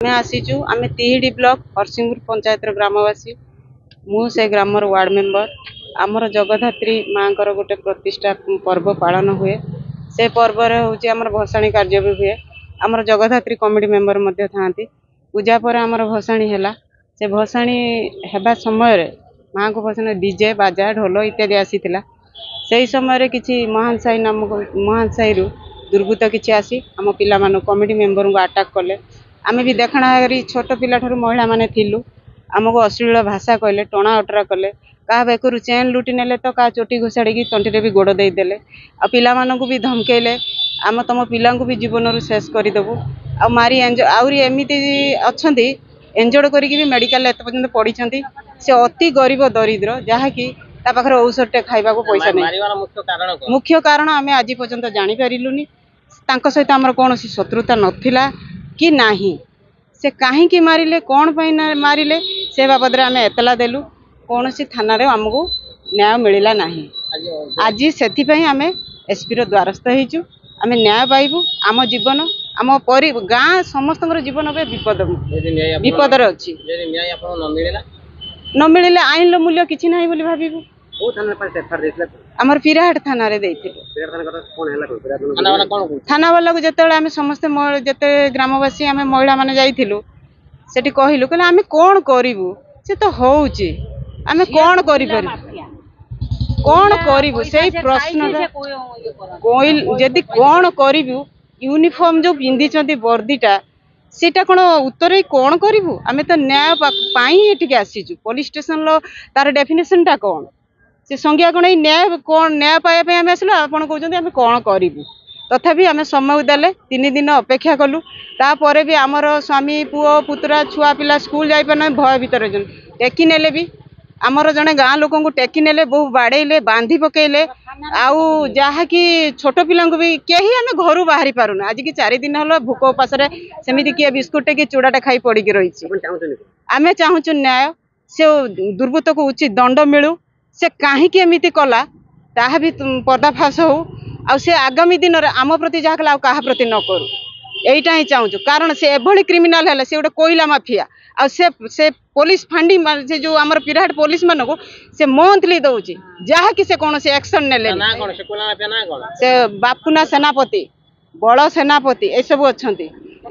आमे आसीचु आमे तिहिडी ब्लॉक हरसिंहपुर पंचायत ग्रामवासी मु से ग्रामर वार्ड मेंबर आमर जगधात्री माँ गोटे प्रतिष्ठा पर्व पालन हुए से पर्व हूँ आमर भसाणी कार्य भी हुए आमर जगधात्री कमिटी मेंबर मध्य थांती पूजा पर आमर भसाणी है से भसाणी हेबा समय माँ को भसाणी डीजे बाजा ढोल इत्यादि आसीथिला से समय किसी महान साई नामक महान साई दुर्बृत्त किसी आसी आम पिला कमिटी मेंबर को अटैक कले आमे भी देखना छोट पिला ठारू महिला माने थिलु आमको अश्लील भाषा कहले टणा अटरा कले क्या बेकरू चेन लुटी नेले तो क्या चोटी घोषाड़ी तंटी भी गोड़ देदेले आ पिला भी धमकेले आम तुम पिला भी जीवन शेष करदेबू आ मारी आहरी एमती अच्छा एंजोर्ड करके भी मेडिकल एत पर्यंत पढ़ी से अति गरीब दरिद्र जहाँकि पाखे औषध खाइबा पैसा नहीं मुख्य कारण आम आज पर्यंत जानीपारूनी सहित आमर कौन शत्रुता नथिला कि नाही से कहीं मारिले कौन मारिले से बाबद आम एतला देलु कौन सी थाना रे आमको न्याय मिलला नहीं आज से आम एसपी द्वारस्थ होइचु आम न्याय पाइबू आम जीवन आम गाँ समस्त जीवन विपद अच्छी न मिले आईन मूल्य किसी ना बोली भाविबू आमर पिराहाट थाना रे थाना वाला को जिते आम समस्ते जिते ग्रामवासी आम महिला माने जाइथिलु सेठी कहलु कहले आम कौन करिवु से तो होउची आम कौन करि कौन करिवु से प्रश्न जदि कौन करिवु यूनिफॉर्म जो पिंधि चंदी वर्दीटा सीटा कौन उत्तर कौन करिवु आम तो न्याय पाई एटिके आसीचु पुलिस स्टेशन लो तार डेफिनेशन टा कौन से संज्ञा कौन न्याय कौन न्याय पाइबा आम आसलु आपन कहउछन्ती आम कौन करिवु तथापि आम समय देले 3 दिन अपेक्षा कलु तापर भी आमर स्वामी पुओ पुतरा छुआ पिला स्कूल जाइपार भय भीतर टेकी नेले भी आमर जड़े गाँ लोक टेकी नेले बहु बाड़े बांधी पकेले आउ जहाँकि छोट पिला भी कहीं आम घर बाहरी पारुना आज की 4 दिन हल भूक उपास सेमती किए बिस्कुट कि चूड़ाटा खाई पड़ी रही आम चाहूँ न्याय से दुर्बृत्त को उचित दंड मिलू से कहीं एमती कला ता भी पर्दाफाश हो आ से आगामी दिन में आम प्रति जहाँ कला क्या प्रति न करू यहीटा ही चाहूँ कारण से एभली क्रिमिनाल है से गोटे कोईला माफिया आ से पुलिस फंडिंग से जो आमर पिराहाट पुलिस मान को से मंथली दौची जहाँकि से कौन से एक्शन ने से बापुना सेनापति बड़ सेनापति ये सब अच्छा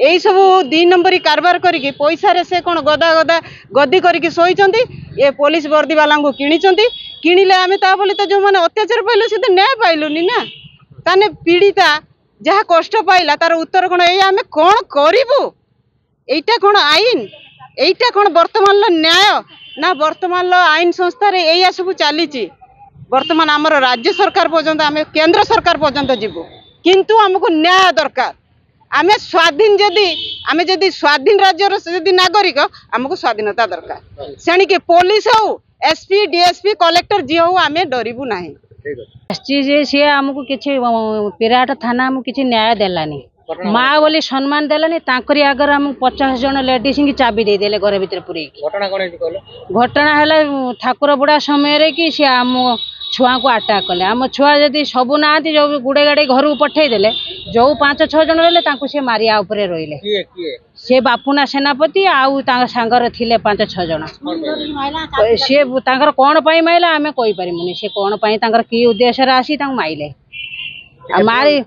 यही सब 2 नंबरी कारबार करके पैसा रे से कौन गदा गदा गद्दी करके शोइचंती ये पुलिस वर्दी वाला को किणिले आम ताबली तो जो मैंने अत्याचार पाइलु से तो न्याय पाइलुनी ना ताने पीड़िता जहाँ कष्ट पाइला तार उत्तर कौन ये आम कौन करिवु एटा कौन आईन एटा कौन वर्तमान न्याय ना वर्तमान आईन संस्था रे एया सब चली वर्तमान आमर राज्य सरकार पर्यंत आम केंद्र सरकार पर्यंत जीवु किंतु हमको न्याय दरकार आम स्वाधीन जदि स्वाधीन राज्य नागरिक आमको स्वाधीनता दरकार सेणिके पुलिस हो एसपी डीएसपी कलेक्टर जी हो आम डरबू ना सी आमको किसी पिराहाट थाना आमको किसी न्याय देलानी माँ बोली सम्मान देलानी तांकरी आगर आम 50 जन लेडीज की चाबी देदेले घर भीतर पूरे घटना है ठाकुर बुढ़ा समय कि सी आम छुआ को अटैक कले आम छुआ जदि सबू ना जो गुड़े गाड़ी घर को पठेदेले जो 5-6 जन रही सी मारिया उपरे रहिले से बापुना सेनापति आउ सांगर थिले 5-6 जन सी कौन पाई माइला आम कही पारिमुनी से कौन पाई कि उद्देश्य आसी माइले मारी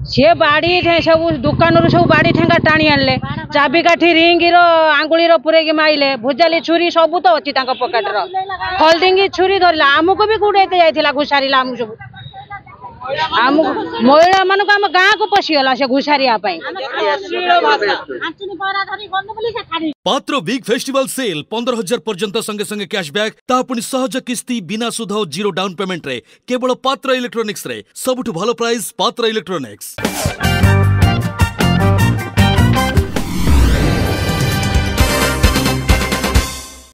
सी बाड़ी सब दुकान रू सब बाड़ी ठेंगा टाणी आनले चाबी काठी रिंग आंगुली पुरे माइले भुजाली छुरी सब तो अच्छी पकेट हल्दी छुरी धरला आमको भी गुड़े जाइला घुसारिला आम सब आम महिला मान आम गाँ को पशिगला से घुसारिया पात्र बिग फेस्टिवल सेल 15,000 पर्यंत संगे संगे कैशबैक तापुनी सहज किस्ती बिना सुध 0 डाउन पेमेंट रे केवल पात्र इलेक्ट्रॉनिक्स रे सबुठु भलो प्राइस पात्र इलेक्ट्रॉनिक्स।